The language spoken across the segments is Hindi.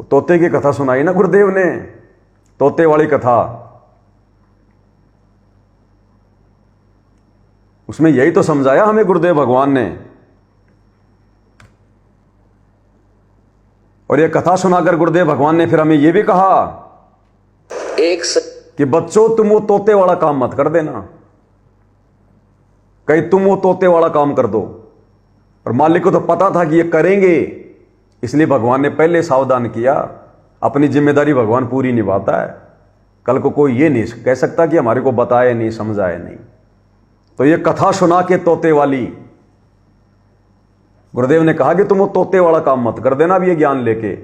तोते की कथा सुनाई ना गुरुदेव ने, तोते वाली कथा। उसमें यही तो समझाया हमें गुरुदेव भगवान ने। और ये कथा सुनाकर गुरुदेव भगवान ने फिर हमें यह भी कहा कि बच्चों तुम वो तोते वाला काम मत कर देना, कहीं तुम वो तोते वाला काम कर दो। और मालिक को तो पता था कि ये करेंगे, इसलिए भगवान ने पहले सावधान किया। अपनी जिम्मेदारी भगवान पूरी निभाता है, कल को कोई ये नहीं कह सकता कि हमारे को बताया नहीं, समझाया नहीं। तो ये कथा सुना के तोते वाली, गुरुदेव ने कहा कि तुम वो तोते वाला काम मत कर देना। अब ये ज्ञान लेके,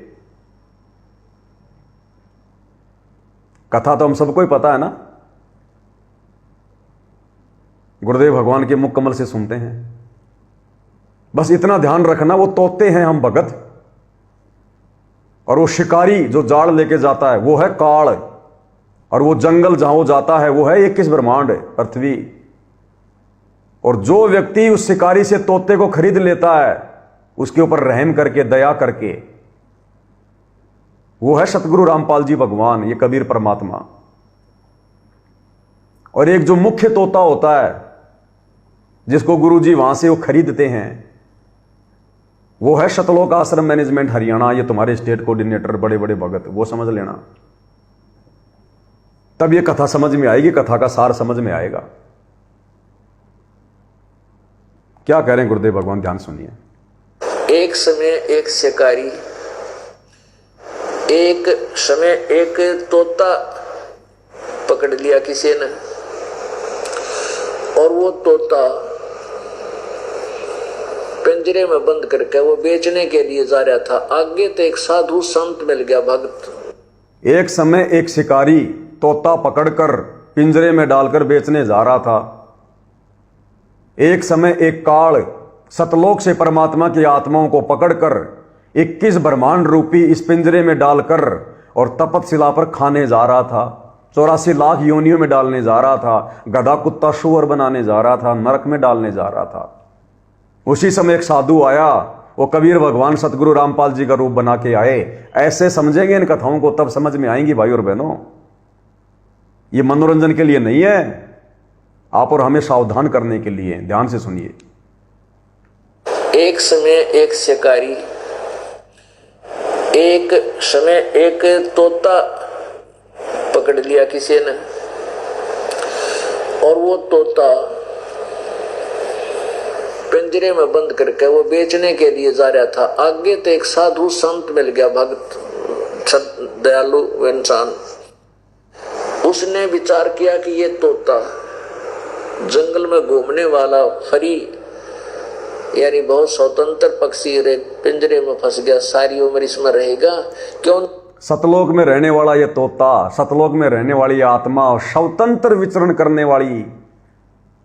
कथा तो हम सबको ही पता है ना, गुरुदेव भगवान के मुख कमल से सुनते हैं। बस इतना ध्यान रखना, वो तोते हैं हम भगत, और वो शिकारी जो जाड़ लेके जाता है वो है काल, और वो जंगल जहां वो जाता है वो है 21 ब्रह्मांड पृथ्वी। और जो व्यक्ति उस शिकारी से तोते को खरीद लेता है, उसके ऊपर रहम करके, दया करके, वो है सतगुरु रामपाल जी भगवान, ये कबीर परमात्मा। और एक जो मुख्य तोता होता है जिसको गुरु जी वहां से वो खरीदते हैं, वो है सतलोक आश्रम मैनेजमेंट हरियाणा। ये तुम्हारे स्टेट कोऑर्डिनेटर बड़े बड़े भगत, वो समझ लेना, तब ये कथा समझ में आएगी, कथा का सार समझ में आएगा। क्या कह रहे हैं गुरुदेव भगवान, ध्यान सुनिए। एक समय एक शिकारी, एक समय एक तोता पकड़ लिया किसी ने, और वो तोता पिंजरे में बंद करके वो बेचने के लिए जा रहा था। आगे तो एक साधु संत मिल गया, भक्त। एक समय एक शिकारी तोता पकड़कर पिंजरे में डालकर बेचने जा रहा था। एक समय एक काल सतलोक से परमात्मा की आत्माओं को पकड़कर 21 ब्रह्मांड रूपी इस पिंजरे में डालकर और तपतशिला पर खाने जा रहा था। 84 लाख योनियों में डालने जा रहा था, गधा कुत्ता शुअर बनाने जा रहा था, नरक में डालने जा रहा था। उसी समय एक साधु आया, वो कबीर भगवान सतगुरु रामपाल जी का रूप बना के आए। ऐसे समझेंगे इन कथाओं को तब समझ में आएंगी भाई और बहनों। ये मनोरंजन के लिए नहीं है, आप और हमें सावधान करने के लिए। ध्यान से सुनिए। एक समय एक शिकारी, एक समय एक तोता पकड़ लिया किसी ने, और वो तोता पिंजरे में बंद करके वो बेचने के लिए जा रहा था। आगे तो एक साधु संत मिल गया, भक्त, दयालु इंसान। उसने विचार किया कि ये तोता जंगल में घूमने वाला फरी, यानी बहुत स्वतंत्र पक्षी, पिंजरे में फंस गया, सारी उम्र इसमें रहेगा क्यों? सतलोक में रहने वाला ये तोता, सतलोक में रहने वाली आत्मा, स्वतंत्र विचरण करने वाली,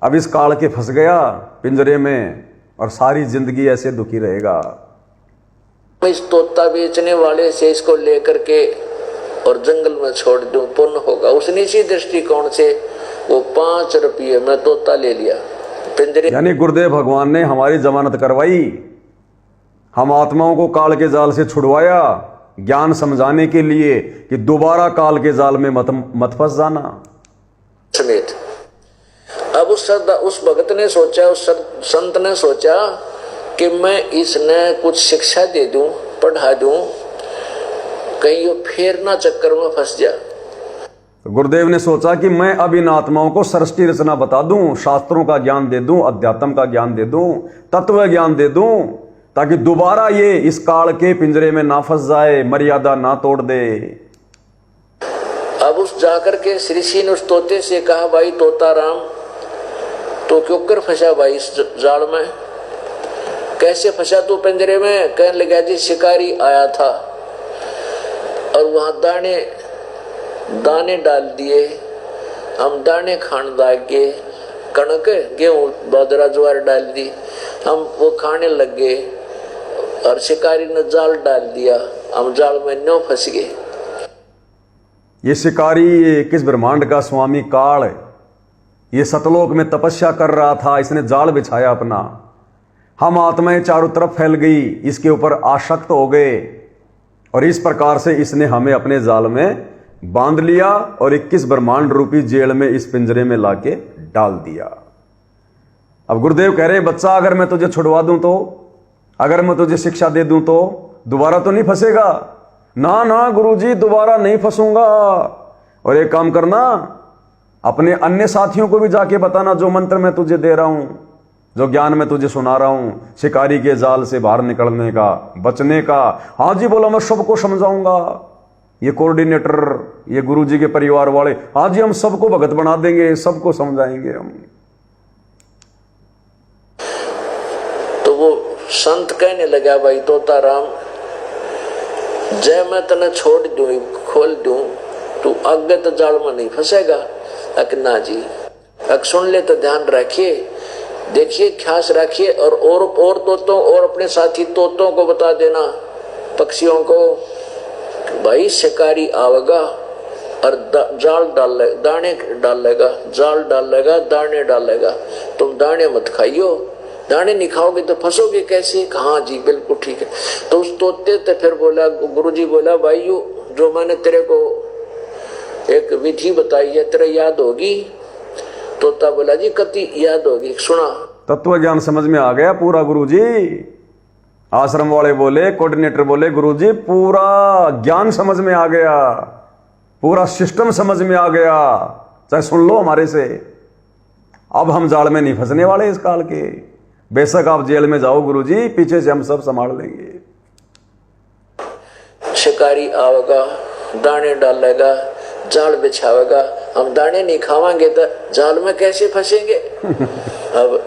अब इस काल के फंस गया पिंजरे में और सारी जिंदगी ऐसे दुखी रहेगा। इस तोता बेचने वाले से इसको लेकर के और जंगल में छोड़ दूं, पुण्य होगा। उसने इसी दृष्टिकोण से वो 5 रुपये में तोता ले लिया पिंजरे। यानी गुरुदेव भगवान ने हमारी जमानत करवाई, हम आत्माओं को काल के जाल से छुड़वाया, ज्ञान समझाने के लिए कि दोबारा काल के जाल में मत फंस जाना समेत। अब उस भगत ने सोचा, उस संत ने सोचा कि मैं इसने कुछ शिक्षा दे दूं, पढ़ा दूं, कहीं ये फिर ना चक्कर में फंस जा। गुरुदेव ने सोचा कि मैं अब इन आत्माओं को सृष्टि रचना बता दूं, शास्त्रों का ज्ञान दे दूं, अध्यात्म का ज्ञान दे दूं, तत्व ज्ञान दे दूं, ताकि दोबारा ये इस काल के पिंजरे में ना फंस जाए, मर्यादा ना तोड़ दे। अब उस जाकर के ऋषि ने उस तोते से कहा, भाई तोता राम, तो क्यों कर फंसा भाई इस जाल में? कैसे फंसा तू पिंजरे में? कहने लगा, जी शिकारी आया था और वहां दाने डाल दिए, हम दाने खान लागे, कणक गेहूं बाजरा ज्वार डाल दी, हम वो खाने लग गए, और शिकारी ने जाल डाल दिया, हम जाल में न्यों फंस गए। ये शिकारी, ये 21 ब्रह्मांड का स्वामी काल, ये सतलोक में तपस्या कर रहा था, इसने जाल बिछाया अपना, हम आत्माएं चारों तरफ फैल गई, इसके ऊपर आसक्त हो गए, और इस प्रकार से इसने हमें अपने जाल में बांध लिया और 21 ब्रह्मांड रूपी जेल में, इस पिंजरे में लाके डाल दिया। अब गुरुदेव कह रहे बच्चा, अगर मैं तुझे छुड़वा दूं तो, अगर मैं तुझे शिक्षा दे दूं तो दोबारा तो नहीं फंसेगा? ना ना गुरुजी, दोबारा नहीं फंसूंगा। और एक काम करना, अपने अन्य साथियों को भी जाके बताना जो मंत्र मैं तुझे दे रहा हूं, जो ज्ञान मैं तुझे सुना रहा हूं, शिकारी के जाल से बाहर निकलने का, बचने का। हाँ जी बोला, मैं सबको समझाऊंगा। ये कोऑर्डिनेटर, ये गुरुजी के परिवार वाले, हाँ जी हम सबको भगत बना देंगे, सबको समझाएंगे हम। तो वो संत कहने लगा, भाई तोताराम, जय मैं तने छोड़ दूं, खोल दूं, तू आगे तो जाल में नहीं फंसेगा। अकना जी, अक सुन ले तो ध्यान रखिए, देखिए, ख्यास रखिए, और तोतों और अपने साथी तोतों को बता देना, पक्षियों को, भाई शिकारी आवेगा और जाल दाने डालेगा, जाल डालेगा, दाने डालेगा, तुम दाने मत खाइयो, दाने नहीं खाओगे तो फंसोगे कैसे? हाँ जी बिल्कुल ठीक है। तो उस तोते तो फिर बोला, गुरुजी बोला, भाई जो मैंने तेरे को एक विधि बताई है, तेरे याद होगी? तोता बोला, जी कति याद होगी, सुना। तत्व ज्ञान समझ में आ गया पूरा गुरुजी। आश्रम वाले बोले, कोऑर्डिनेटर बोले, गुरुजी पूरा ज्ञान समझ में आ गया, पूरा सिस्टम समझ में आ गया, चाहे सुन लो हमारे से। अब हम जाल में नहीं फंसने वाले इस काल के। बेशक आप जेल में जाओ गुरुजी, पीछे से हम सब संभाल लेंगे। शिकारी आवेगा, दाने डालेगा, जाल बिछावेगा, हम दाने नहीं खावांगे तो जाल में कैसे फंसेंगे? अब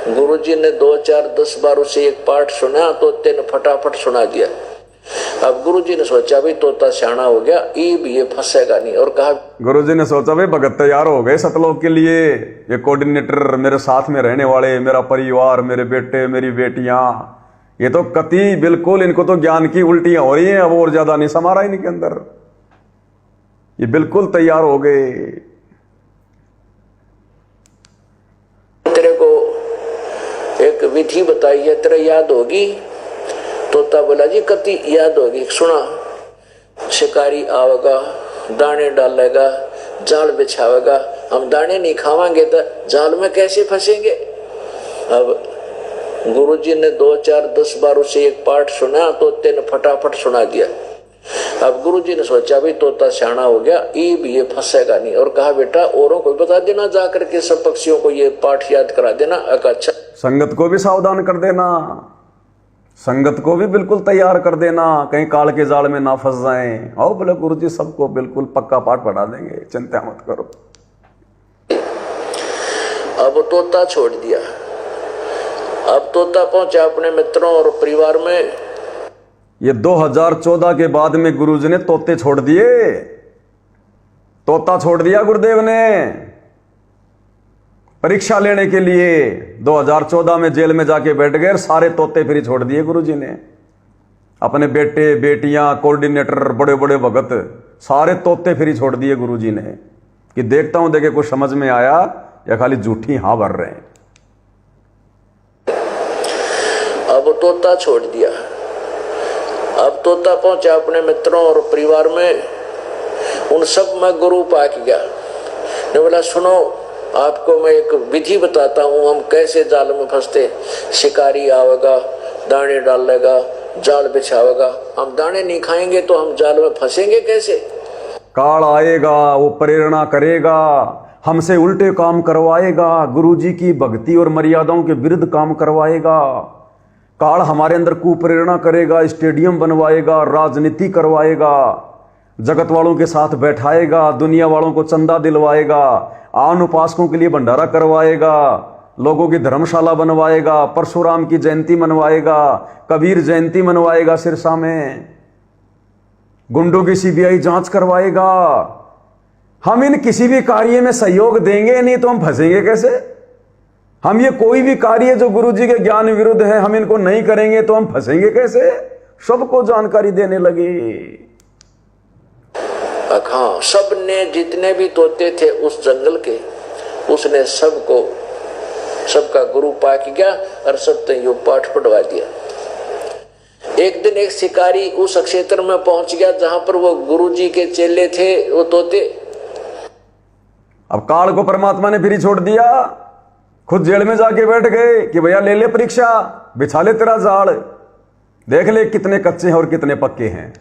गुरुजी ने 2, 4, 10 बार उसे एक पाठ सुना, तोते ने फटाफट सुना दिया। अब गुरुजी ने सोचा भी तोता सियाना हो गया, ये फंसेगा नहीं, और कहा, गुरुजी ने सोचा भाई भगत तैयार हो गए सतलोक के लिए। ये कोऑर्डिनेटर, मेरे साथ में रहने वाले, मेरा परिवार, मेरे बेटे, मेरी बेटियां, ये तो कति बिल्कुल, इनको तो ज्ञान की उल्टियां हो रही हैं, अब और ज्यादा नहीं समा रहा इनके अंदर, ये बिल्कुल तैयार हो गए। तेरे को एक विधि बताई है, तेरे याद होगी? तोता बोला, जी कति याद होगी, सुना। शिकारी आवेगा, दाने डालेगा, जाल बिछावेगा, हम दाने नहीं खावांगे तो जाल में कैसे फंसेंगे? अब गुरुजी ने 2, 4, 10 बार उसे एक पाठ सुना, तोते ने फटाफट सुना दिया। अब गुरुजी ने सोचा भी तोता सियाना हो गया, ये फंसेगा नहीं, और कहा, बेटा औरों को बता देना, जाकर के सब पक्षियों को ये पाठ याद करा देना। अच्छा, संगत को भी सावधान कर देना, संगत को भी बिल्कुल तैयार कर देना, कहीं काल के जाल में ना फंस जाएं। आओ बोले गुरुजी सबको बिल्कुल पक्का पाठ पढ़ा देंगे, चिंता मत करो। अब तोता छोड़ दिया। अब तोता पहुंचा अपने मित्रों और परिवार में। ये 2014 के बाद में गुरुजी ने तोते छोड़ दिए, तोता छोड़ दिया गुरुदेव ने परीक्षा लेने के लिए। 2014 में जेल में जाके बैठ गए, सारे तोते फिर छोड़ दिए गुरुजी ने। अपने बेटे, बेटियां, कोऑर्डिनेटर, बड़े बड़े भगत, सारे तोते फिर छोड़ दिए गुरुजी ने, कि देखता हूं देखे कुछ समझ में आया या खाली झूठी हाँ भर रहे हैं। अब तोता छोड़ दिया। अब तोता पहुंचा अपने मित्रों और परिवार में, उन सब में गुरु पाक गया। ने बोला, सुनो, आपको मैं एक विधि बताता हूँ, हम कैसे जाल में फंसते। शिकारी आवेगा, दाने डालेगा, जाल बिछावेगा, हम दाने नहीं खाएंगे तो हम जाल में फंसेंगे कैसे? काल आएगा, वो प्रेरणा करेगा, हमसे उल्टे काम करवाएगा, गुरुजी की भक्ति और मर्यादाओं के विरुद्ध काम करवाएगा। काल हमारे अंदर कुप्रेरणा करेगा, स्टेडियम बनवाएगा, राजनीति करवाएगा, जगत वालों के साथ बैठाएगा, दुनिया वालों को चंदा दिलवाएगा, आन उपासकों के लिए भंडारा करवाएगा, लोगों की धर्मशाला बनवाएगा, परशुराम की जयंती मनवाएगा, कबीर जयंती मनवाएगा सिरसा में, गुंडों की सीबीआई जांच करवाएगा। हम इन किसी भी कार्य में सहयोग देंगे नहीं तो हम फंसेंगे कैसे? हम ये कोई भी कार्य जो गुरुजी के ज्ञान विरुद्ध है, हम इनको नहीं करेंगे तो हम फंसेंगे कैसे? सबको जानकारी देने लगे। हाँ, सब ने, जितने भी तोते थे उस जंगल के, उसने सबको, सबका गुरु पाक गया और सब तय पाठ पढ़वा दिया। एक दिन एक शिकारी उस क्षेत्र में पहुंच गया जहां पर वो गुरुजी के चेले थे, वो तोते। अब काल को परमात्मा ने फिर ही छोड़ दिया, खुद जेल में जाके बैठ गए कि भैया ले ले परीक्षा, बिछा ले तेरा जाल, देख ले कितने कच्चे हैं और कितने पक्के हैं।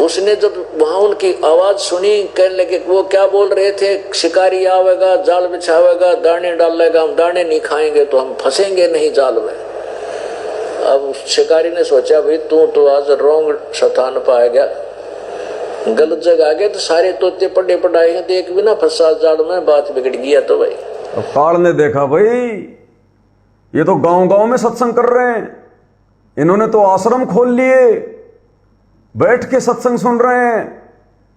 उसने जब वहां उनकी आवाज सुनी, कहने लगे, वो क्या बोल रहे थे, शिकारी आवेगा, जाल बिछावेगा, दाने डालेगा, हम दाने नहीं खाएंगे तो हम फंसेंगे नहीं जाल में। अब शिकारी ने सोचा, भाई तू तो आज रोंग स्थान पर आ गया, गलत जगह आ गया, तो सारे तोते पड़े पड़ाए हैं, देख भी ना फंसा जाल में, बात बिगड़ गया। तो भाई अब काल ने देखा, भाई ये तो गांव गांव में सत्संग कर रहे हैं, इन्होंने तो आश्रम खोल लिए, बैठ के सत्संग सुन रहे हैं,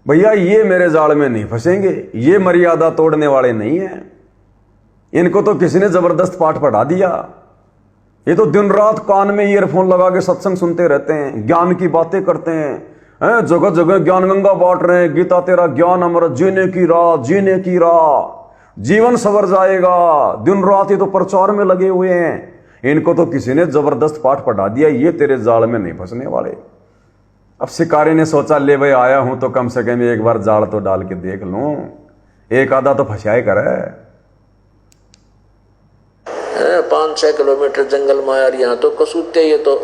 भैया ये मेरे जाल में नहीं फंसेंगे, ये मर्यादा तोड़ने वाले नहीं हैं, इनको तो किसी ने जबरदस्त पाठ पढ़ा दिया। ये तो दिन रात कान में ईयरफोन लगा के सत्संग सुनते रहते हैं, ज्ञान की बातें करते हैं, जगह जगह ज्ञान गंगा बांट रहे हैं, गीता तेरा ज्ञान अमृत, जीने की राह, जीने की राह, जीवन सवर जाएगा, दिन रात ये तो प्रचार में लगे हुए हैं। इनको तो किसी ने जबरदस्त पाठ पढ़ा दिया, ये तेरे जाल में नहीं फंसने वाले। अब शिकारी ने सोचा, ले भाई आया हूं तो कम से कम एक बार जाल तो डाल के देख लूं, एक आधा तो फंसाए करे। 5-6 किलोमीटर जंगल में यार, यहाँ तो कसूते, ये तो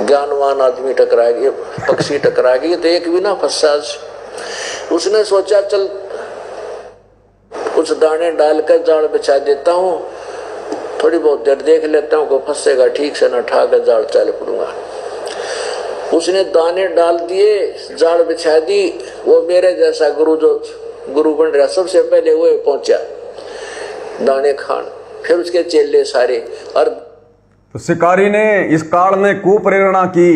ज्ञानवान आदमी टकरा गए, पक्षी टकरा गए, तो एक भी ना फंसा। उसने सोचा, चल कुछ दाने डालकर जाल बिछा देता हूँ, थोड़ी बहुत देर देख लेता हूँ, को फंसेगा ठीक से, न ठाकर जाल चल पड़ूंगा। उसने दाने डाल दिए, जाल बिछा दी। वो मेरे जैसा गुरु जो गुरु बन रहा, सबसे पहले वो पहुंचा दाने खान, फिर उसके चेले सारे। और तो शिकारी ने, इस काल ने कुप्रेरणा की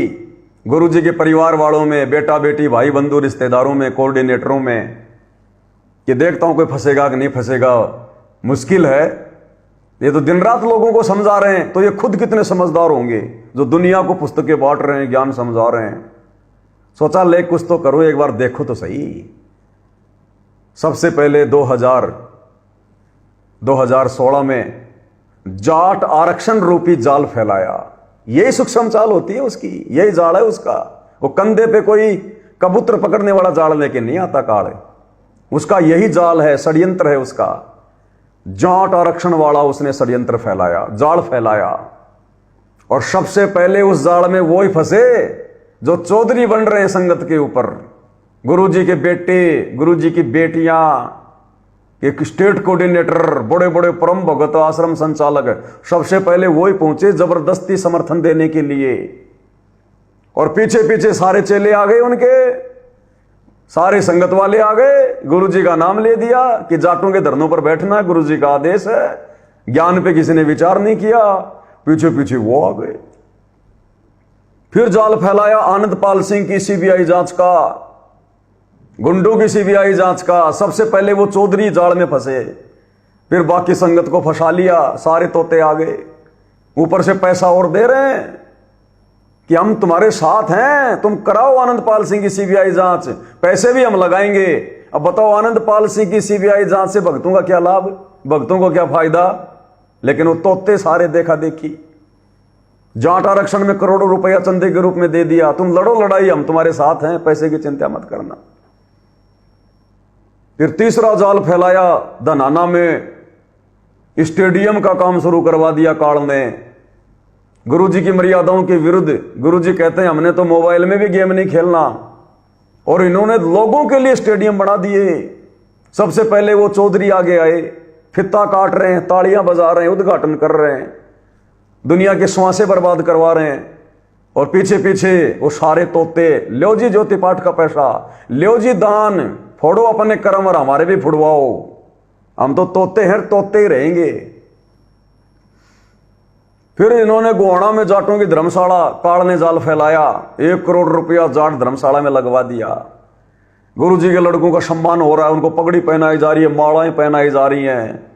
गुरुजी के परिवार वालों में, बेटा बेटी भाई बंधु रिश्तेदारों में, कोऑर्डिनेटरों में, कि देखता हूं कोई फंसेगा कि नहीं फंसेगा, मुश्किल है। ये तो दिन रात लोगों को समझा रहे हैं, तो ये खुद कितने समझदार होंगे जो दुनिया को पुस्तकें बांट रहे हैं, ज्ञान समझा रहे हैं। सोचा ले कुछ तो करो, एक बार देखो तो सही। सबसे पहले 2016 में जाट आरक्षण रूपी जाल फैलाया। यही सूक्ष्म चाल होती है उसकी, यही जाल है उसका। वो कंधे पे कोई कबूतर पकड़ने वाला जाल लेके नहीं आता काल, उसका यही जाल है, षड्यंत्र है उसका। जाट आरक्षण वाला उसने षड्यंत्र फैलाया, जाल फैलाया, और सबसे पहले उस जाल में वो ही फंसे जो चौधरी बन रहे हैं संगत के ऊपर। गुरुजी के बेटे, गुरुजी की बेटियां, एक स्टेट कोऑर्डिनेटर, बड़े बड़े परम भगत, आश्रम संचालक, सबसे पहले वो ही पहुंचे जबरदस्ती समर्थन देने के लिए। और पीछे पीछे सारे चेले आ गए, उनके सारे संगत वाले आ गए। गुरुजी का नाम ले दिया कि जाटों के धरनों पर बैठना है, गुरुजी का आदेश है, ज्ञान पे किसी ने विचार नहीं किया। पीछे पीछे वो आ गए। फिर जाल फैलाया आनंदपाल सिंह की सीबीआई जांच का, गुंडों की सीबीआई जांच का। सबसे पहले वो चौधरी जाल में फंसे, फिर बाकी संगत को फंसा लिया, सारे तोते आ गए। ऊपर से पैसा और दे रहे हैं कि हम तुम्हारे साथ हैं, तुम कराओ आनंदपाल सिंह की सीबीआई जांच, पैसे भी हम लगाएंगे। अब बताओ, आनंदपाल सिंह की सीबीआई जांच से भक्तों का क्या लाभ, भक्तों को क्या फायदा? लेकिन वो तोते सारे देखा देखी, जाट आरक्षण में करोड़ों रुपया चंदे के रूप में दे दिया, तुम लड़ो लड़ाई, हम तुम्हारे साथ हैं, पैसे की चिंता मत करना। फिर तीसरा जाल फैलाया धनाना में, स्टेडियम का काम शुरू करवा दिया काल ने, गुरुजी की मर्यादाओं के विरुद्ध। गुरुजी कहते हैं हमने तो मोबाइल में भी गेम नहीं खेलना, और इन्होंने लोगों के लिए स्टेडियम बना दिए। सबसे पहले वो चौधरी आगे आए, फित्ता काट रहे हैं, तालियां बजा रहे हैं, उद्घाटन कर रहे हैं, दुनिया के श्वासें बर्बाद करवा रहे हैं। और पीछे पीछे वो सारे तोते, लो जी ज्योति पाठ का पैसा, लो जी दान, फोड़ो अपने कर्म और हमारे भी फुड़वाओ, हम तो तोते हैं, तोते ही रहेंगे। फिर इन्होंने गोहाना में जाटों की धर्मशाला, काल ने जाल फैलाया, 1 करोड़ रुपया जाट धर्मशाला में लगवा दिया। गुरुजी के लड़कों का सम्मान हो रहा है, उनको पगड़ी पहनाई जा रही है, मालाएं पहनाई जा रही हैं।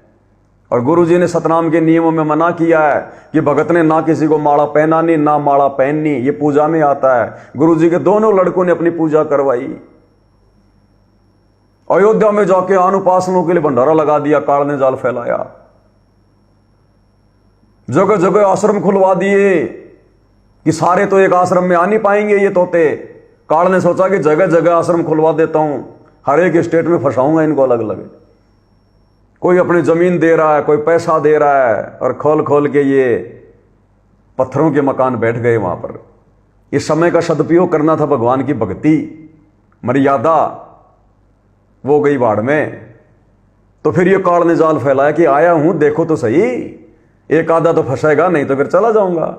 और गुरुजी ने सतनाम के नियमों में मना किया है कि भगत ने ना किसी को माला पहनानी ना माला पहननी, ये पूजा में आता है। गुरुजी के दोनों लड़कों ने अपनी पूजा करवाई। अयोध्या में जाके अनुपासनों के लिए भंडारा लगा दिया, काल ने जाल फैलाया। जगह जगह आश्रम खुलवा दिए, कि सारे तो एक आश्रम में आ नहीं पाएंगे ये तोते। काल ने सोचा कि जगह जगह आश्रम खुलवा देता हूं, हर एक स्टेट में फंसाऊंगा इनको अलग अलग। कोई अपनी जमीन दे रहा है, कोई पैसा दे रहा है, और खोल खोल के ये पत्थरों के मकान बैठ गए वहां पर। इस समय का सदुपयोग करना था, भगवान की भक्ति मर्यादा वो गई बाढ़ में। तो फिर ये काल ने जाल फैलाया कि आया हूं देखो तो सही, एक आधा तो फंसेगा, नहीं तो फिर चला जाऊंगा।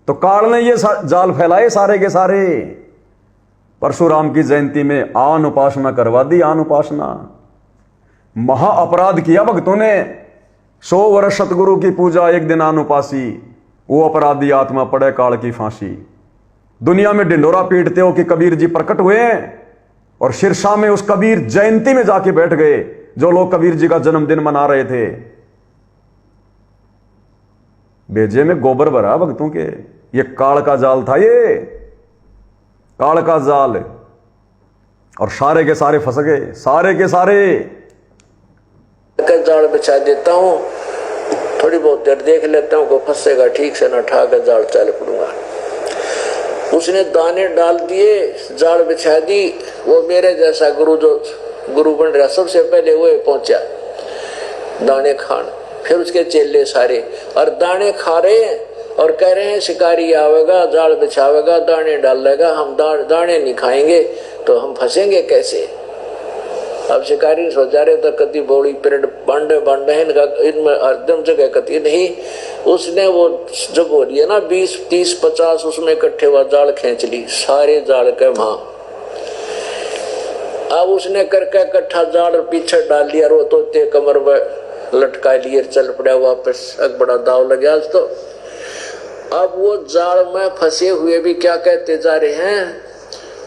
तो काल ने ये जाल फैलाए सारे के सारे। परशुराम की जयंती में आन उपासना करवा दी, आन उपासना। महा अपराध किया भक्तों ने। 100 वर्ष सतगुरु की पूजा, एक दिन आन उपासी, वो अपराधी आत्मा पड़े काल की फांसी। दुनिया में ढिंडोरा पीटते हो कि कबीर जी प्रकट हुए हैं, और सिरसा में उस कबीर जयंती में जाके बैठ गए जो लोग कबीर जी का जन्मदिन मना रहे थे। बेजे में गोबर भरा भक्तों के। ये काल का जाल था, ये काल का जाल, और सारे के सारे फंस गए, सारे के सारे। जाल बिछा देता हूं, थोड़ी बहुत देर देख लेता हूं, को फंसेगा ठीक से, न ठा कर जाल चल पड़ूंगा। उसने दाने डाल दिए, जाल बिछा दी। वो मेरे जैसा गुरु जो गुरु बन रहा, सबसे पहले वो पहुंचा दाने खान। फिर उसके चेले सारे और दाने खा रहे हैं और कह रहे हैं शिकारी आवेगा, जाल बिछावेगा, दाने डालेगा, हम दाने नहीं खाएंगे तो हम फंसेंगे कैसे। अब शिकारी सोचा रहे तो कति बोली पीरियड बांडे इनका, इनमें एकदम जगह कति नहीं। उसने वो जो बोली है ना 20, 30, 50, उसमें इकट्ठे हुआ जाल खींच ली, सारे जाल के वहां। अब उसने करके इकट्ठा जाल पीछे डाल लिया, रो तोते कमर में लटका लिए, चल पड़ा वापस। अब बड़ा दाव लग गया आज तो। अब वो जाल में फंसे हुए भी क्या कहते जा रहे हैं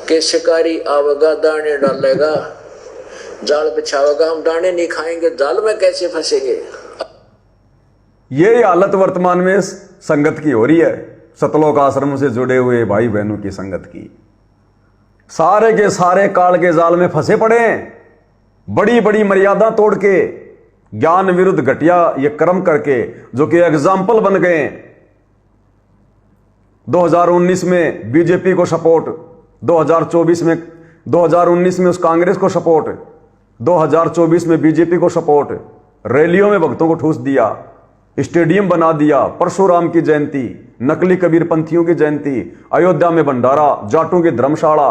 कि शिकारी आवेगा, दाने डालेगा, जाल बिछावेगा, हम दाने नहीं खाएंगे, जाल में कैसे फंसेंगे। ये हालत वर्तमान में संगत की हो रही है, सतलोक आश्रम से जुड़े हुए भाई बहनों की संगत की। सारे के सारे काल के जाल में फंसे पड़े हैं, बड़ी बड़ी मर्यादा तोड़ के, ज्ञान विरुद्ध घटिया ये कर्म करके, जो कि एग्जाम्पल बन गए। 2019 में बीजेपी को सपोर्ट, 2019 में उस कांग्रेस को सपोर्ट, 2024 में बीजेपी को सपोर्ट, रैलियों में भक्तों को ठूस दिया, स्टेडियम बना दिया, परशुराम की जयंती, नकली कबीर पंथियों की जयंती, अयोध्या में भंडारा, जाटों की धर्मशाला,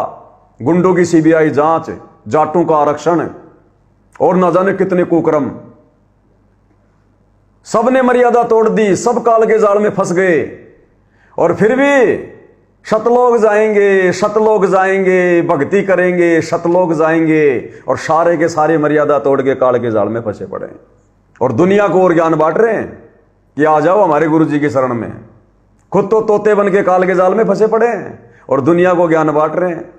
गुंडों की सीबीआई जांच, जाटों का आरक्षण, और न जाने कितने कुकर्म। सबने मर्यादा तोड़ दी, सब काल के जाल में फंस गए। और फिर भी शतलोक जाएंगे, शतलोक जाएंगे, भक्ति करेंगे, शतलोक जाएंगे, और सारे के सारे मर्यादा तोड़ के काल के जाल में फंसे पड़े और दुनिया को और ज्ञान बांट रहे हैं कि आ जाओ हमारे गुरु जी की शरण में। खुद तो तोते बन के काल के जाल में फंसे पड़े हैं और दुनिया को ज्ञान बांट रहे हैं।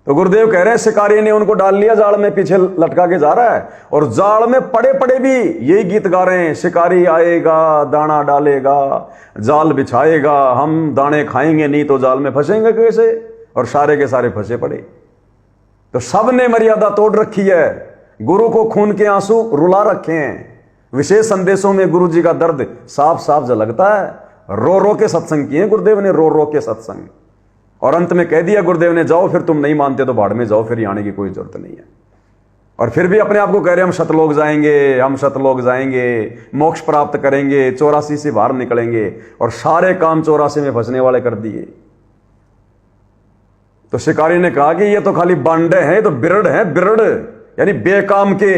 तो गुरुदेव कह रहे हैं शिकारी ने उनको डाल लिया जाल में, पीछे लटका के जा रहा है, और जाल में पड़े पड़े भी यही गीत गा रहे हैं, शिकारी आएगा, दाना डालेगा, जाल बिछाएगा, हम दाने खाएंगे नहीं तो जाल में फंसेंगे कैसे। और सारे के सारे फंसे पड़े। तो सबने मर्यादा तोड़ रखी है, गुरु को खून के आंसू रुला रखे हैं। विशेष संदेशों में गुरु जी का दर्द साफ साफ झलकता है। रो रो के सत्संग किए गुरुदेव ने, रो रो के सत्संग। और अंत में कह दिया गुरुदेव ने, जाओ फिर तुम नहीं मानते तो भाड़ में जाओ, फिर आने की कोई जरूरत नहीं है। और फिर भी अपने आप को कह रहे हम शतलोक जाएंगे, हम शतलोक जाएंगे, मोक्ष प्राप्त करेंगे, 84 से बाहर निकलेंगे, और सारे काम 84 में फंसने वाले कर दिए। तो शिकारी ने कहा कि ये तो खाली बांडे हैं, तो बिरड़ हैं, बिरड़ यानी बेकाम के,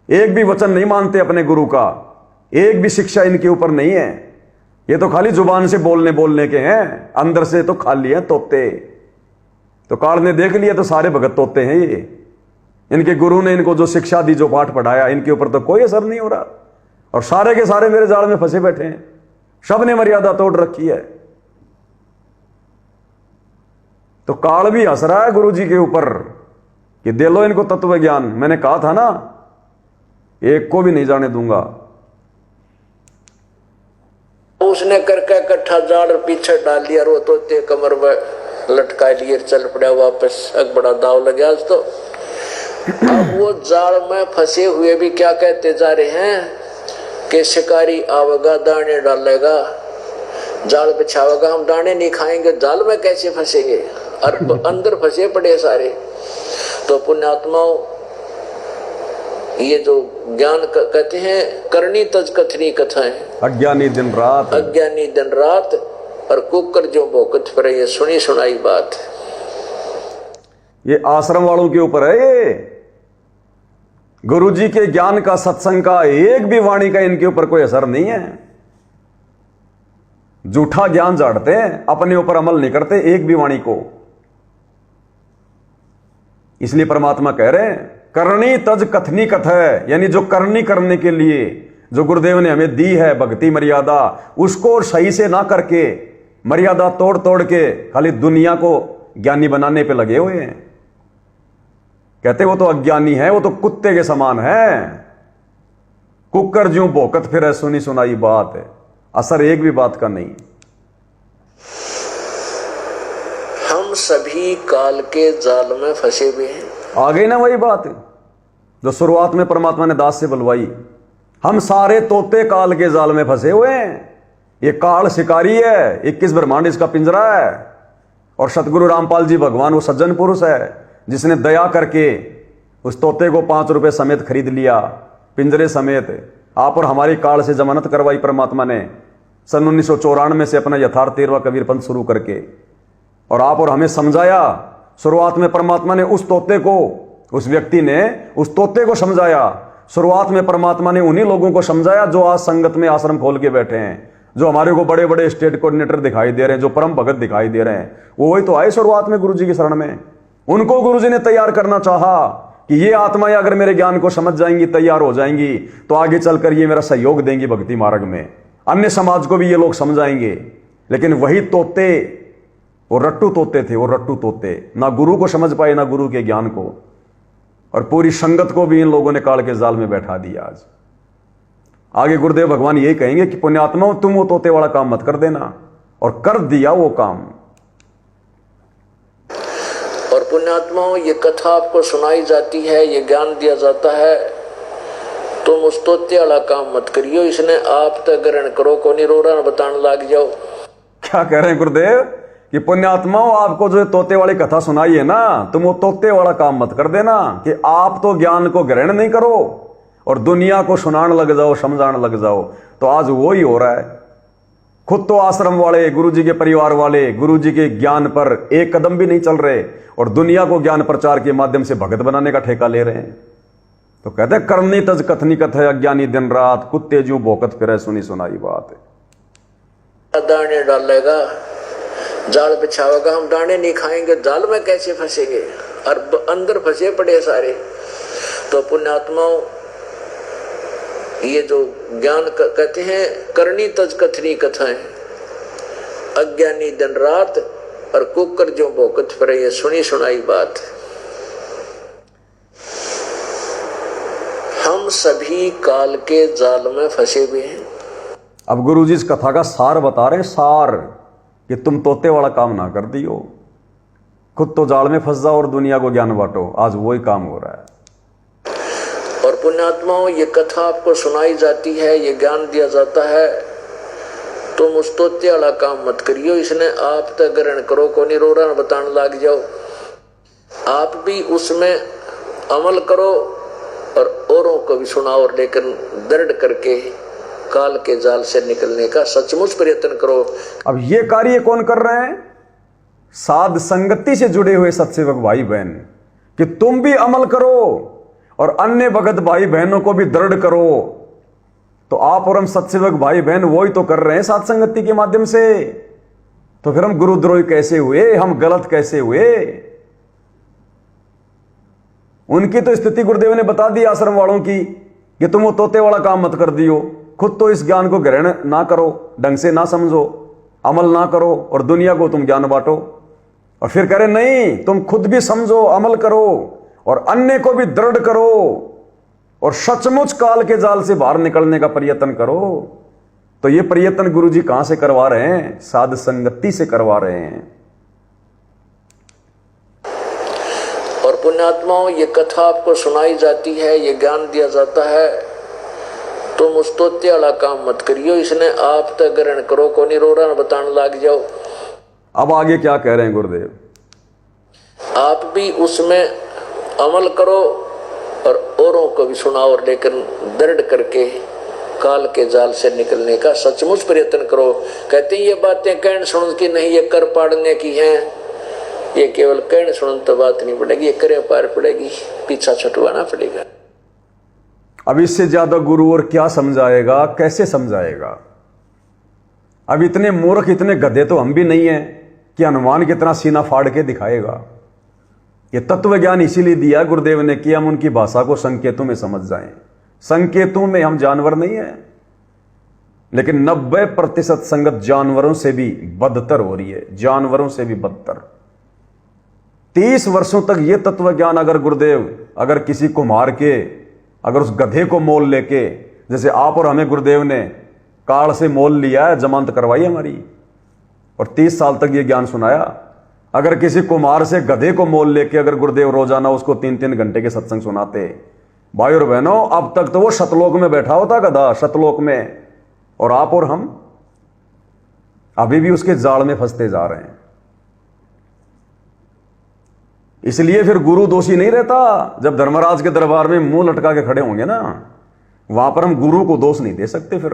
एक भी वचन नहीं मानते अपने गुरु का, एक भी शिक्षा इनके ऊपर नहीं है, ये तो खाली जुबान से बोलने के हैं, अंदर से तो खाली है तोते। तो काल ने देख लिया तो सारे भगत तोते हैं ये। इनके गुरु ने इनको जो शिक्षा दी, जो पाठ पढ़ाया, इनके ऊपर तो कोई असर नहीं हो रहा, और सारे के सारे मेरे जाल में फंसे बैठे हैं। सब ने मर्यादा तोड़ रखी है। तो काल भी हंस रहा है गुरु जी के ऊपर कि दे लो इनको तत्व ज्ञान। मैंने कहा था ना, एक को भी नहीं जाने दूंगा। उसने करके इकट्ठा जाल पीछे डाल लिया, रो तोते कमर में लटका लिए, चल पड़ा वापस। अब बड़ा दाव लग गया आज तो। अब वो जाल में फंसे हुए भी क्या कहते जा रहे हैं कि शिकारी आवेगा, दाने डालेगा, जाल बिछाओगा हम दाने नहीं खाएंगे, जाल में कैसे फंसेंगे, और अंदर फंसे पड़े सारे। तो पुण्यात्माओं, ये जो ज्ञान कहते हैं, करनी तज कथनी कथाएं, अज्ञानी दिन रात, अज्ञानी दिन रात, और कुकर जो भोकत पर, ये सुनी सुनाई बात। ये आश्रम वालों के ऊपर है। ये गुरुजी के ज्ञान का, सत्संग का, एक भी वाणी का इनके ऊपर कोई असर नहीं है। झूठा ज्ञान झाड़ते हैं, अपने ऊपर अमल नहीं करते एक भी वाणी को। इसलिए परमात्मा कह रहे हैं, करनी तज कथनी कथ है, यानी जो करनी करने के लिए जो गुरुदेव ने हमें दी है भक्ति मर्यादा, उसको सही से ना करके, मर्यादा तोड़ तोड़ के खाली दुनिया को ज्ञानी बनाने पे लगे हुए हैं। कहते वो तो अज्ञानी है, वो तो कुत्ते के समान है, कुकर ज्यों भौंकत फिरे, सुनी सुनाई बात है, असर एक भी बात का नहीं। हम सभी काल के जाल में फंसे हुए हैं। आ गई ना वही बात जो शुरुआत में परमात्मा ने दास से बुलवाई। हम सारे तोते काल के जाल में फंसे हुए हैं। ये काल शिकारी है, 21 ब्रह्मांड इसका पिंजरा है। और सतगुरु रामपाल जी भगवान वो सज्जन पुरुष है जिसने दया करके उस तोते को 5 रुपए समेत खरीद लिया, पिंजरे समेत। आप और हमारी काल से जमानत करवाई परमात्मा ने सन 1994 से अपना यथार्थ 13वां कबीर पंथ शुरू करके। और आप और हमें समझाया, शुरुआत में परमात्मा ने उस तोते को, उस व्यक्ति ने उस तोते को समझाया। शुरुआत में परमात्मा ने उन्हीं लोगों को समझाया जो आज संगत में आश्रम खोल के बैठे हैं, जो हमारे को बड़े बड़े स्टेट कोऑर्डिनेटर दिखाई दे रहे हैं, जो परम भगत दिखाई दे रहे हैं, वो वही तो आए शुरुआत में गुरुजी की शरण में। उनको गुरुजी ने तैयार करना चाहा कि ये आत्माएं अगर मेरे ज्ञान को समझ जाएंगी, तैयार हो जाएंगी, तो आगे चलकर ये मेरा सहयोग देंगी भक्ति मार्ग में, अन्य समाज को भी ये लोग समझाएंगे। लेकिन वही तोते, वो रट्टू तोते थे, वो रट्टू तोते ना गुरु को समझ पाए, ना गुरु के ज्ञान को, और पूरी संगत को भी इन लोगों ने काल के जाल में बैठा दिया। आज आगे गुरुदेव भगवान यही कहेंगे कि पुण्यात्माओं, तुम वो तोते वाला काम मत कर देना, और कर दिया वो काम। और पुण्यात्माओं, ये कथा आपको सुनाई जाती है, ये ज्ञान दिया जाता है, तुम उस तोते वाला काम मत करियो, इसने आप तक ग्रहण करो को निरोरा बताने लग जाओ। क्या कह रहे हैं गुरुदेव कि पुण्यात्माओं, आपको जो तोते वाली कथा सुनाई है ना, तुम वो तोते वाला काम मत कर देना कि आप तो ज्ञान को ग्रहण नहीं करो और दुनिया को सुनाने लग जाओ, समझाने लग जाओ। तो आज वो ही हो रहा है। खुद तो आश्रम वाले, गुरुजी के परिवार वाले, गुरुजी के ज्ञान पर एक कदम भी नहीं चल रहे, और दुनिया को ज्ञान प्रचार के माध्यम से भगत बनाने का ठेका ले रहे हैं। तो कहते हैं, करनी तज कथनी कथ है, अज्ञानी दिन रात, कुत्ते ज्यों भौंकत फिरे, सुनी सुनाई बात है। दाने डालेगा, जाल बिछाओगा, हम दाने नहीं खाएंगे, जाल में कैसे फंसेंगे, और अंदर फंसे पड़े सारे। तो पुण्यात्माओं, ये जो ज्ञान कहते हैं, करनी तज कथनी कथाएं, अज्ञानी दिन रात, और कुकर जो भौंकत फिरे, ये सुनी सुनाई बात। हम सभी काल के जाल में फंसे हुए हैं। अब गुरुजी इस कथा का सार बता रहे हैं, सार, कि तुम तोते वाला काम ना कर दियो, खुद तो जाल में फंस जाओ और दुनिया को ज्ञान बांटो। आज वही काम हो रहा है। और पुण्यात्माओं, ये कथा आपको सुनाई जाती है, ये ज्ञान दिया जाता है, तुम उस तोते वाला काम मत करियो, इसने आप तक ग्रहण करो को निरोरा बताने लग जाओ। आप भी उसमें अमल करो और औरों को भी सुनाओ, लेकिन दृढ़ करके काल के जाल से निकलने का सचमुच प्रयत्न करो। अब ये कार्य कौन कर रहे हैं? साध संगति से जुड़े हुए सत्सेवक भाई बहन, कि तुम भी अमल करो और अन्य भगत भाई बहनों को भी दृढ़ करो। तो आप और हम सत्सेवक भाई बहन वही तो कर रहे हैं साध संगति के माध्यम से। तो फिर हम गुरुद्रोही कैसे हुए, हम गलत कैसे हुए? उनकी तो स्थिति गुरुदेव ने बता दी आश्रम वालों की कि तुम वो तोते वाला काम मत कर दियो, खुद तो इस ज्ञान को ग्रहण ना करो, ढंग से ना समझो, अमल ना करो और दुनिया को तुम ज्ञान बांटो। और फिर कह रहे नहीं, तुम खुद भी समझो, अमल करो और अन्य को भी दृढ़ करो और सचमुच काल के जाल से बाहर निकलने का प्रयत्न करो। तो ये प्रयत्न गुरुजी कहां से करवा रहे हैं? साध संगति से करवा रहे हैं। और पुण्यात्माओं, ये कथा आपको सुनाई जाती है, ये ज्ञान दिया जाता है, तुम उस तोते वाला काम मत करियो, इसने आप तक ग्रहण करो, को नहीं रोना बताने लग जाओ। अब आगे क्या कह रहे हैं गुरुदेव? आप भी उसमें अमल करो और औरों को भी सुनाओ, और लेकिन दृढ़ करके काल के जाल से निकलने का सचमुच प्रयत्न करो। कहते हैं ये बातें कहने सुन की नहीं, ये कर पाड़ने की हैं। ये केवल कहने सुन तो बात नहीं पड़ेगी, ये करे पार पड़ेगी, पीछा छुटवाना पड़ेगा। अब इससे ज्यादा गुरु और क्या समझाएगा, कैसे समझाएगा? अब इतने मूर्ख, इतने गधे तो हम भी नहीं हैं कि हनुमान कितना सीना फाड़ के दिखाएगा। ये तत्व ज्ञान इसीलिए दिया गुरुदेव ने कि हम उनकी भाषा को संकेतों में समझ जाएं। संकेतों में हम जानवर नहीं है, लेकिन 90% संगत जानवरों से भी बदतर हो रही है, जानवरों से भी बदतर। 30 वर्षों तक यह तत्व ज्ञान अगर गुरुदेव अगर किसी को मार के अगर उस गधे को मोल लेके, जैसे आप और हमें गुरुदेव ने काल से मोल लिया है, जमानत करवाई हमारी और 30 साल तक यह ज्ञान सुनाया। अगर किसी कुमार से गधे को मोल लेके अगर गुरुदेव रोजाना उसको 3-3 घंटे के सत्संग सुनाते, भाई और बहनों, अब तक तो वो शतलोक में बैठा होता गधा, शतलोक में, और आप और हम अभी भी उसके जाल में फंसते जा रहे हैं। इसलिए फिर गुरु दोषी नहीं रहता। जब धर्मराज के दरबार में मुंह लटका के खड़े होंगे ना, वहां पर हम गुरु को दोष नहीं दे सकते फिर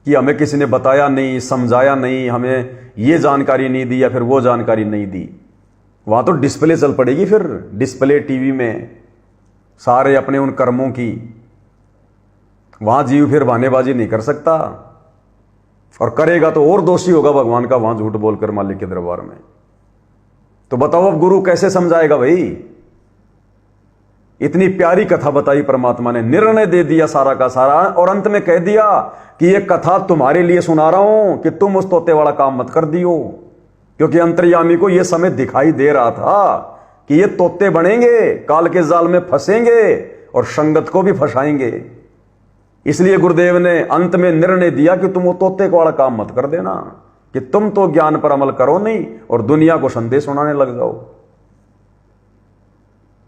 कि हमें किसी ने बताया नहीं, समझाया नहीं, हमें ये जानकारी नहीं दी या फिर वो जानकारी नहीं दी। वहां तो डिस्प्ले चल पड़ेगी, फिर डिस्प्ले टीवी में सारे अपने उन कर्मों की। वहां जीव फिर बहानेबाजी नहीं कर सकता, और करेगा तो और दोषी होगा भगवान का, वहां झूठ बोलकर मालिक के दरबार में। तो बताओ अब गुरु कैसे समझाएगा भाई? इतनी प्यारी कथा बताई परमात्मा ने, निर्णय दे दिया सारा का सारा, और अंत में कह दिया कि ये कथा तुम्हारे लिए सुना रहा हूं कि तुम उस तोते वाला काम मत कर दियो। क्योंकि अंतर्यामी को यह समय दिखाई दे रहा था कि ये तोते बनेंगे, काल के जाल में फंसेंगे और संगत को भी फंसाएंगे। इसलिए गुरुदेव ने अंत में निर्णय दिया कि तुम वो तोते वाला काम मत कर देना, कि तुम तो ज्ञान पर अमल करो नहीं और दुनिया को संदेश सुनाने लग जाओ।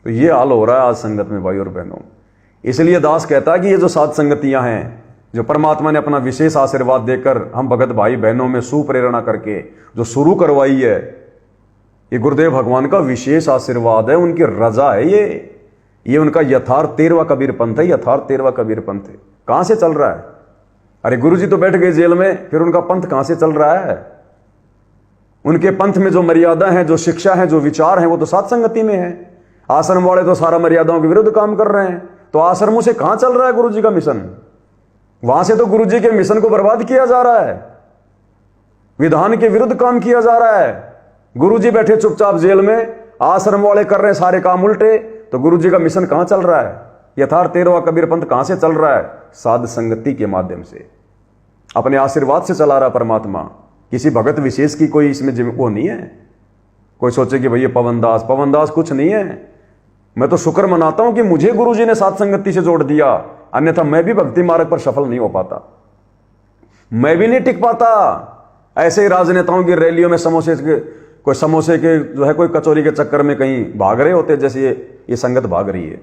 तो ये हाल हो रहा है आज संगत में भाई और बहनों। इसलिए दास कहता है कि ये जो 7 संगतियां हैं, जो परमात्मा ने अपना विशेष आशीर्वाद देकर हम भगत भाई बहनों में सुप्रेरणा करके जो शुरू करवाई है, ये गुरुदेव भगवान का विशेष आशीर्वाद है, उनकी रजा है। ये उनका यथार्थ 13वां कबीर पंथ है, यथार्थ 13वां कबीर पंथ है। कहां से चल रहा है? अरे गुरुजी तो बैठ गए जेल में, फिर उनका पंथ कहां से चल रहा है? उनके पंथ में जो मर्यादा है, जो शिक्षा है, जो विचार है, वो तो 7 संगति में है। आश्रम वाले तो सारा मर्यादाओं के विरुद्ध काम कर रहे हैं। तो आश्रमों से कहां चल रहा है गुरुजी का मिशन? वहां से तो गुरुजी के मिशन को बर्बाद किया जा रहा है, विधान के विरुद्ध काम किया जा रहा है। गुरुजी बैठे चुपचाप जेल में, आश्रम वाले कर रहे हैं सारे काम उल्टे, तो गुरुजी का मिशन कहां चल रहा है? यथार्थ 13वां कबीर पंथ कहां से चल रहा है? साध संगति के माध्यम से, अपने आशीर्वाद से चला रहा परमात्मा। किसी भगत विशेष की कोई इसमें वो नहीं है। कोई सोचे कि भैया पवन दास कुछ नहीं है। मैं तो शुक्र मनाता हूं कि मुझे गुरुजी ने साध संगति से जोड़ दिया, अन्यथा मैं भी भक्ति मार्ग पर सफल नहीं हो पाता, मैं भी नहीं टिक पाता। ऐसे ही राजनेताओं की रैलियों में समोसे के जो है कोई कचौरी के चक्कर में कहीं भाग रहे होते, जैसे ये संगत भाग रही है।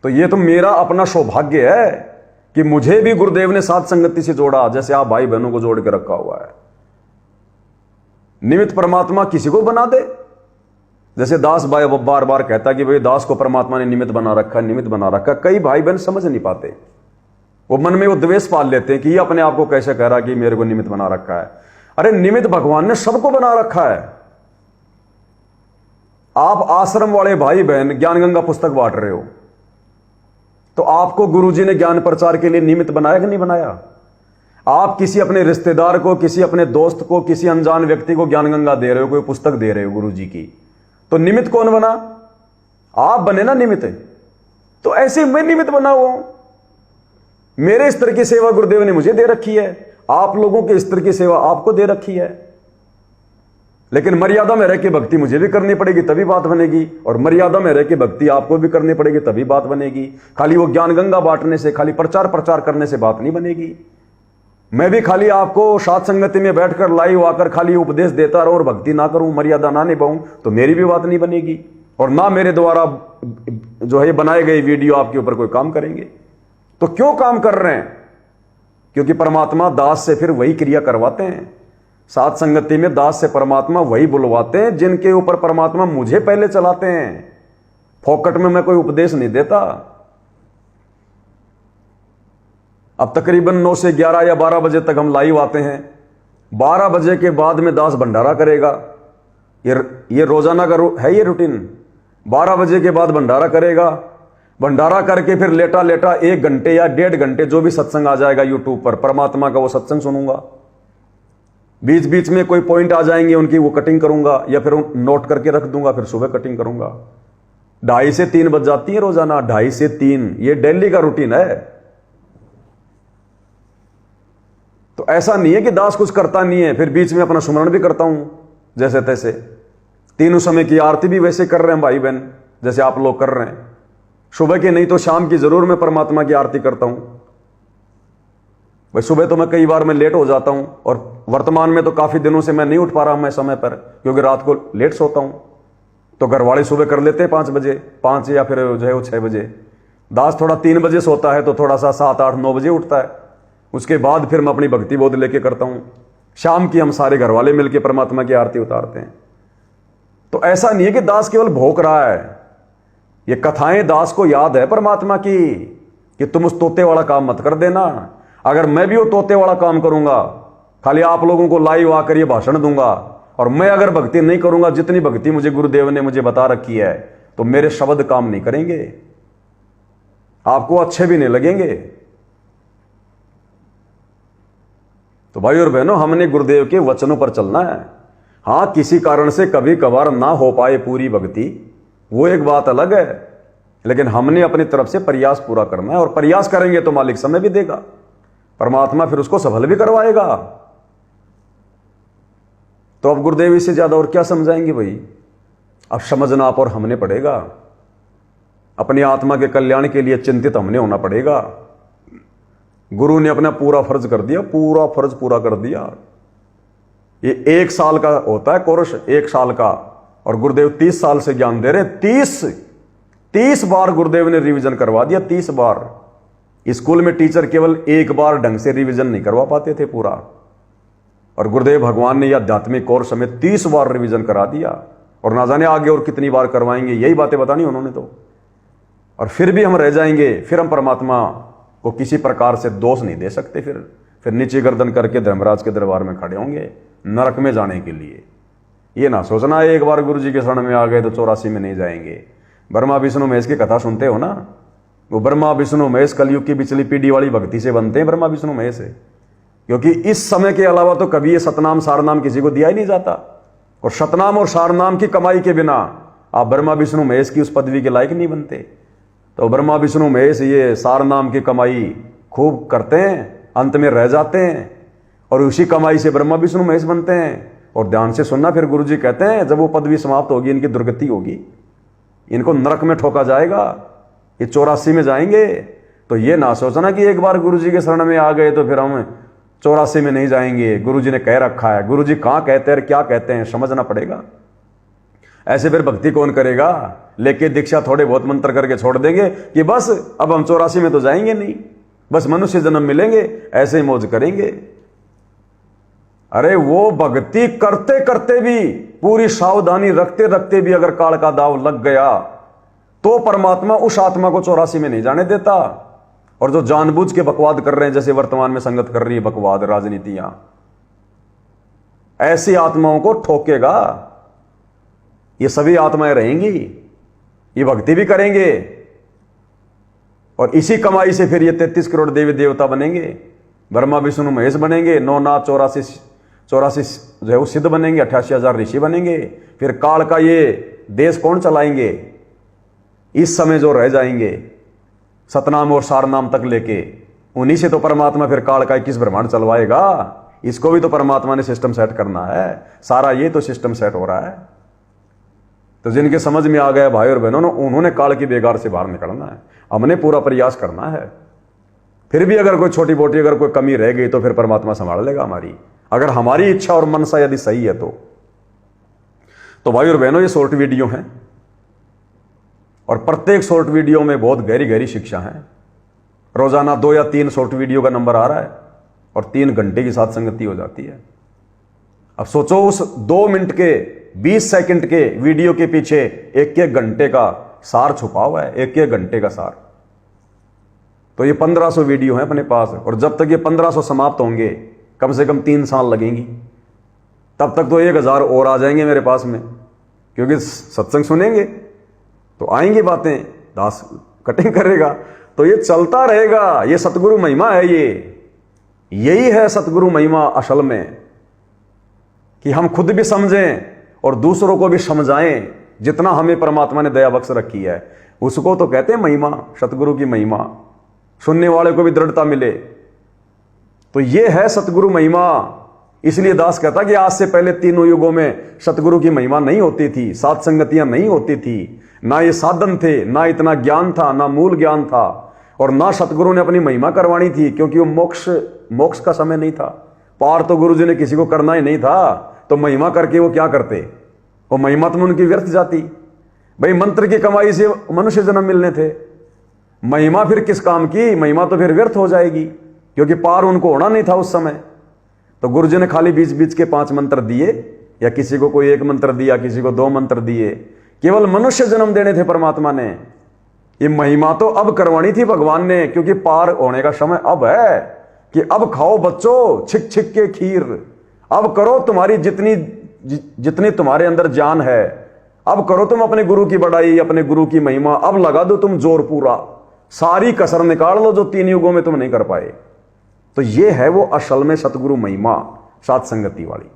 तो ये तो मेरा अपना सौभाग्य है कि मुझे भी गुरुदेव ने साध संगति से जोड़ा, जैसे आप भाई बहनों को जोड़ के रखा हुआ है। निमित्त परमात्मा किसी को बना दे, जैसे दास भाई बार बार कहता कि भाई दास को परमात्मा ने निमित्त बना रखा, निमित्त बना रखा। कई भाई बहन समझ नहीं पाते, वो मन में वो द्वेष पाल लेते हैं कि ये अपने आप को कैसे कह रहा कि मेरे को निमित्त बना रखा है। अरे निमित्त भगवान ने सबको बना रखा है। आप आश्रम वाले भाई बहन ज्ञान गंगा पुस्तक बांट रहे हो, तो आपको गुरुजी ने ज्ञान प्रचार के लिए निमित्त बनाया कि नहीं बनाया? आप किसी अपने रिश्तेदार को, किसी अपने दोस्त को, किसी अनजान व्यक्ति को ज्ञान गंगा दे रहे हो, कोई पुस्तक दे रहे हो गुरुजी की, तो निमित्त कौन बना? आप बने ना निमित्त। तो ऐसे मैं निमित्त बना हुआ हूं। मेरे स्तर की सेवा गुरुदेव ने मुझे दे रखी है, आप लोगों के स्तर की सेवा आपको दे रखी है। लेकिन मर्यादा में रह के भक्ति मुझे भी करनी पड़ेगी, तभी बात बनेगी, और मर्यादा में रह के भक्ति आपको भी करनी पड़ेगी, तभी बात बनेगी। खाली वो ज्ञान गंगा बांटने से, खाली प्रचार करने से बात नहीं बनेगी। मैं भी खाली आपको साध संगति में बैठकर लाइव आकर खाली उपदेश देता रहूं और भक्ति ना करूं, मर्यादा ना निभाऊं, तो मेरी भी बात नहीं बनेगी, और ना मेरे द्वारा जो है बनाए गए वीडियो आपके ऊपर कोई काम करेंगे। तो क्यों काम कर रहे हैं? क्योंकि परमात्मा दास से फिर वही क्रिया करवाते हैं। सात संगति में दास से परमात्मा वही बुलवाते हैं जिनके ऊपर परमात्मा मुझे पहले चलाते हैं। फोकट में मैं कोई उपदेश नहीं देता। अब तकरीबन 9 से 11 या 12 बजे तक हम लाइव आते हैं। 12 बजे के बाद में दास भंडारा करेगा। ये रोजाना का है ये रूटीन। 12 बजे के बाद भंडारा करेगा। भंडारा करके फिर लेटा लेटा 1 घंटे या 1.5 घंटे जो भी सत्संग आ जाएगा यूट्यूब पर परमात्मा का वो सत्संग सुनूंगा। बीच बीच में कोई पॉइंट आ जाएंगे उनकी, वो कटिंग करूंगा या फिर नोट करके रख दूंगा, फिर सुबह कटिंग करूंगा। 2:30 से 3 बज जाती है रोजाना, 2:30 से 3, ये डेली का रूटीन है। तो ऐसा नहीं है कि दास कुछ करता नहीं है, फिर बीच में अपना सुमरण भी करता हूं जैसे तैसे। तीनों समय की आरती भी वैसे कर रहे हैं भाई बहन, जैसे आप लोग कर रहे हैं। सुबह की नहीं तो शाम की जरूर मैं परमात्मा की आरती करता हूं। भाई सुबह तो मैं कई बार मैं लेट हो जाता हूं, और वर्तमान में तो काफी दिनों से मैं नहीं उठ पा रहा हूं मैं समय पर, क्योंकि रात को लेट सोता हूं। तो घर वाले सुबह कर लेते हैं 5 बजे, 5 या फिर जो है वो 6 बजे। दास थोड़ा 3 बजे सोता है तो थोड़ा सा 7, 8, 9 बजे उठता है। उसके बाद फिर मैं अपनी भक्ति बोध लेके करता हूं। शाम की हम सारे घर वाले मिलकर परमात्मा की आरती उतारते हैं। तो ऐसा नहीं है कि दास केवल भोग रहा है। ये कथाएं दास को याद है परमात्मा की कि तुम उस तोते वाला काम मत कर देना। अगर मैं भी वो तोते वाला काम करूंगा, खाली आप लोगों को लाइव आकर ये भाषण दूंगा, और मैं अगर भक्ति नहीं करूंगा जितनी भक्ति मुझे गुरुदेव ने मुझे बता रखी है, तो मेरे शब्द काम नहीं करेंगे, आपको अच्छे भी नहीं लगेंगे। तो भाई और बहनों, हमने गुरुदेव के वचनों पर चलना है। हां, किसी कारण से कभी कभार ना हो पाए पूरी भक्ति, वो एक बात अलग है, लेकिन हमने अपनी तरफ से प्रयास पूरा करना है। और प्रयास करेंगे तो मालिक समय भी देगा, परमात्मा फिर उसको सफल भी करवाएगा। तो अब गुरुदेव इससे ज्यादा और क्या समझाएंगे भाई? अब समझना आप और हमने पड़ेगा। अपनी आत्मा के कल्याण के लिए चिंतित हमने होना पड़ेगा। गुरु ने अपना पूरा फर्ज कर दिया, पूरा फर्ज पूरा कर दिया। ये 1 साल का होता है कोर्स, 1 साल का, और गुरुदेव 30 साल से ज्ञान दे रहे। 30 बार गुरुदेव ने रिवीजन करवा दिया, 30 बार। स्कूल में टीचर केवल 1 बार ढंग से रिवीजन नहीं करवा पाते थे पूरा, और गुरुदेव भगवान ने यह आध्यात्मिक कोर्स हमें 30 बार रिवीजन करा दिया। और ना जाने आगे और कितनी बार करवाएंगे, यही बातें बतानी उन्होंने तो। और फिर भी हम रह जाएंगे, फिर हम परमात्मा को किसी प्रकार से दोष नहीं दे सकते। फिर नीचे गर्दन करके धर्मराज के दरबार में खड़े होंगे नरक में जाने के लिए। ये ना सोचना एक बार गुरु जी के शरण में आ गए तो 84 में नहीं जाएंगे। ब्रह्मा विष्णु महेश की कथा सुनते हो ना, वो ब्रह्मा विष्णु महेश कलयुग की पिछली पीढ़ी वाली भक्ति से बनते हैं ब्रह्मा विष्णु महेश से, क्योंकि इस समय के अलावा तो कभी ये सतनाम सारनाम किसी को दिया ही नहीं जाता। और सतनाम और सारनाम की कमाई के बिना आप ब्रह्मा विष्णु महेश की उस पदवी के लायक नहीं बनते। तो ब्रह्मा विष्णु महेश ये सारनाम की कमाई खूब करते हैं, अंत में रह जाते हैं, और उसी कमाई से ब्रह्मा विष्णु महेश बनते हैं। और ध्यान से सुनना, फिर गुरुजी कहते हैं जब वो पदवी समाप्त होगी, इनकी दुर्गति होगी, इनको नरक में ठोका जाएगा, ये 84 में जाएंगे। तो ये ना सोचना कि एक बार गुरुजी के शरण में आ गए तो फिर हम 84 में नहीं जाएंगे। गुरुजी ने कह रखा है, गुरुजी कहां कहते हैं क्या कहते हैं समझना पड़ेगा। ऐसे फिर भक्ति कौन करेगा? लेके दीक्षा थोड़े बहुत मंत्र करके छोड़ देंगे कि बस अब हम 84 में तो जाएंगे नहीं, बस मनुष्य जन्म मिलेंगे, ऐसे ही मौज करेंगे। अरे वो भक्ति करते करते भी, पूरी सावधानी रखते रखते भी अगर काल का दाव लग गया तो परमात्मा उस आत्मा को 84 में नहीं जाने देता। और जो जानबूझ के बकवाद कर रहे हैं, जैसे वर्तमान में संगत कर रही है बकवाद राजनीतियां, ऐसी आत्माओं को ठोकेगा। ये सभी आत्माएं रहेंगी, ये भक्ति भी करेंगे, और इसी कमाई से फिर ये 33 करोड़ देवी देवता बनेंगे, ब्रह्मा विष्णु महेश बनेंगे, 9 नाथ 84 जो है वो सिद्ध बनेंगे, 88,000 ऋषि बनेंगे। फिर काल का ये देश कौन चलाएंगे? इस समय जो रह जाएंगे सतनाम और सारनाम तक लेके, उन्हीं से तो परमात्मा फिर काल का 21 ब्रह्मांड चलवाएगा। इसको भी तो परमात्मा ने सिस्टम सेट करना है, सारा ये तो सिस्टम सेट हो रहा है। तो जिनके समझ में आ गया भाई और बहनों, उन्होंने काल की बेगार से बाहर निकलना है, हमने पूरा प्रयास करना है। फिर भी अगर कोई छोटी मोटी अगर कोई कमी रह गई तो फिर परमात्मा संभाल लेगा हमारी, अगर हमारी इच्छा और मनसा यदि सही है तो भाई और बहनों, ये शॉर्ट वीडियो हैं, और प्रत्येक शॉर्ट वीडियो में बहुत गहरी गहरी शिक्षा है। रोजाना 2 या 3 शॉर्ट वीडियो का नंबर आ रहा है और 3 घंटे की साथ संगति हो जाती है। अब सोचो उस 2 मिनट के 20 सेकंड के वीडियो के पीछे 1-1 घंटे का सार छुपा हुआ है, 1-1 घंटे का सार। तो ये 1500 वीडियो हैं अपने पास, और जब तक ये 1500 समाप्त होंगे कम से कम 3 साल लगेंगी। तब तक तो 1000 और आ जाएंगे मेरे पास में, क्योंकि सत्संग सुनेंगे तो आएंगी बातें, दास कटिंग करेगा, तो ये चलता रहेगा। ये सतगुरु महिमा है, यही है सतगुरु महिमा असल में, कि हम खुद भी समझें और दूसरों को भी समझाएं। जितना हमें परमात्मा ने दया बख्श रखी है उसको तो कहते हैं महिमा, सतगुरु की महिमा। सुनने वाले को भी दृढ़ता मिले, तो ये है सतगुरु महिमा। इसलिए दास कहता कि आज से पहले 3 युगों में सतगुरु की महिमा नहीं होती थी, सात संगतियां नहीं होती थी, ना ये साधन थे, ना इतना ज्ञान था, ना मूल ज्ञान था, और ना सतगुरु ने अपनी महिमा करवानी थी, क्योंकि वो मोक्ष का समय नहीं था। पार तो गुरु जी ने किसी को करना ही नहीं था, तो महिमा करके वो क्या करते? वो महिमा तो उनकी व्यर्थ जाती। भाई मंत्र की कमाई से मनुष्य जन्म मिलने थे, महिमा फिर किस काम की? महिमा तो फिर व्यर्थ हो जाएगी, क्योंकि पार उनको होना नहीं था उस समय। तो गुरु जी ने खाली बीच बीच के 5 मंत्र दिए, या किसी को कोई 1 मंत्र दिया, किसी को 2 मंत्र दिए, केवल मनुष्य जन्म देने थे परमात्मा ने। ये महिमा तो अब करवानी थी भगवान ने, क्योंकि पार होने का समय अब है, कि अब खाओ बच्चों छिक छिक के खीर, अब करो तुम्हारी जितनी तुम्हारे अंदर जान है, अब करो तुम अपने गुरु की बड़ाई, अपने गुरु की महिमा, अब लगा दो तुम जोर पूरा, सारी कसर निकाल लो जो 3 युगों में तुम नहीं कर पाए। तो ये है वो असल में सतगुरु महिमा, सात संगति वाली।